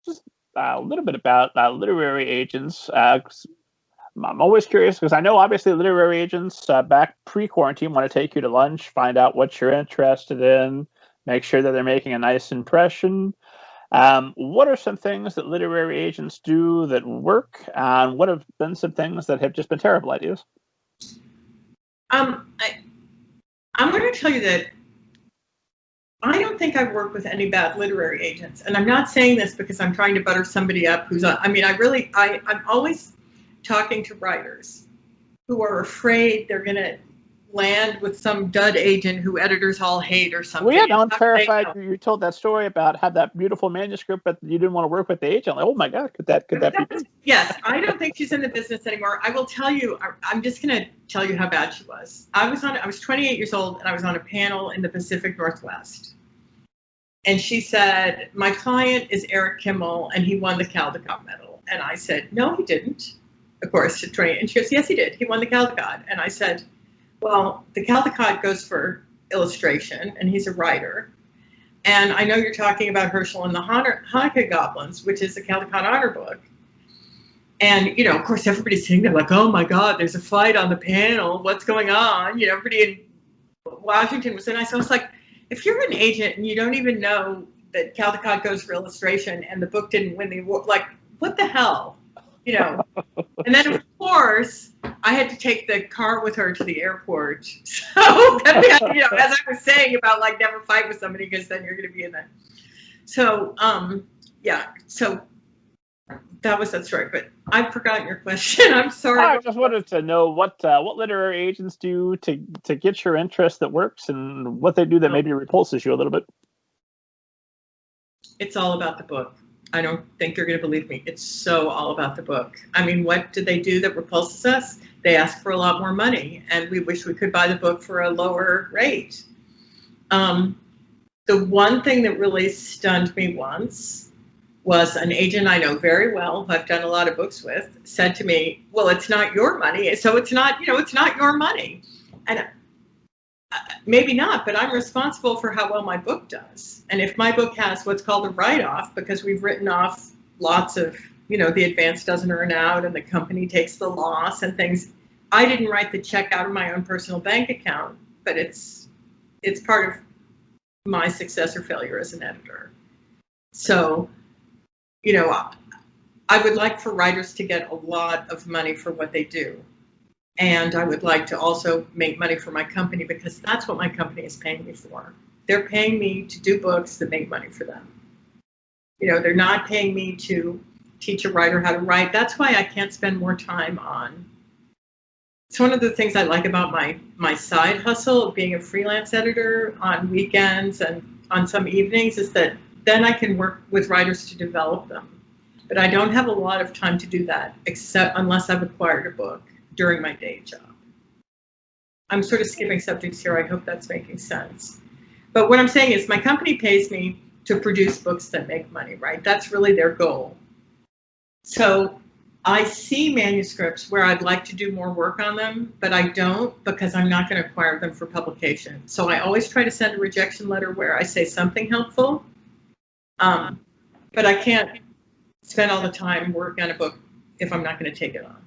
just a little bit about literary agents. 'Cause I'm always curious because I know obviously literary agents back pre-quarantine want to take you to lunch, find out what you're interested in, make sure that they're making a nice impression. What are some things that literary agents do that work, and what have been some things that have just been terrible ideas? I'm going to tell you that I don't think I've worked with any bad literary agents, and I'm not saying this because I'm trying to butter somebody up who's. I'm always talking to writers who are afraid they're going to land with some dud agent who editors all hate or something. Well, yeah, no, I'm terrified. You told that story about had that beautiful manuscript, but you didn't want to work with the agent. Like, oh my God, could that be me? Yes, I don't think she's in the business anymore. I will tell you, I'm just going to tell you how bad she was. I was 28 years old, and I was on a panel in the Pacific Northwest. And she said, my client is Eric Kimmel, and he won the Caldecott Medal. And I said, no, he didn't. Of course, and she goes, yes, he did. He won the Caldecott. And I said, well, the Caldecott goes for illustration, and he's a writer. And I know you're talking about Herschel and the Hanukkah Goblins, which is the Caldecott Honor Book. And, you know, of course, everybody's sitting there like, oh, my God, there's a fight on the panel. What's going on? You know, everybody in Washington was in. I was like, if you're an agent and you don't even know that Caldecott goes for illustration and the book didn't win the award, like, what the hell? You know? And then, of course, I had to take the car with her to the airport. So, you know, as I was saying about, like, never fight with somebody because then you're going to be in that. So, yeah. So that was that story. But I've forgotten your question. I'm sorry. I just wanted to know what literary agents do to get your interest that works and what they do that maybe repulses you a little bit. It's all about the book. I don't think you're going to believe me. It's so all about the book. I mean, what do they do that repulses us? They ask for a lot more money, and we wish we could buy the book for a lower rate. The one thing that really stunned me once was an agent I know very well, who I've done a lot of books with, said to me, well, it's not your money, so it's not, you know, it's not your money. And maybe not, but I'm responsible for how well my book does. And if my book has what's called a write-off, because we've written off lots of, you know, the advance doesn't earn out and the company takes the loss and things, I didn't write the check out of my own personal bank account, but it's part of my success or failure as an editor. So, you know, I would like for writers to get a lot of money for what they do. And I would like to also make money for my company because that's what my company is paying me for. They're paying me to do books that make money for them. You know, they're not paying me to teach a writer how to write. That's why I can't spend more time on. It's one of the things I like about my side hustle of being a freelance editor on weekends and on some evenings is that then I can work with writers to develop them. But I don't have a lot of time to do that except unless I've acquired a book during my day job. I'm sort of skipping subjects here. I hope that's making sense. But what I'm saying is my company pays me to produce books that make money, right? That's really their goal. So I see manuscripts where I'd like to do more work on them, but I don't because I'm not going to acquire them for publication. So I always try to send a rejection letter where I say something helpful, but I can't spend all the time working on a book if I'm not going to take it on.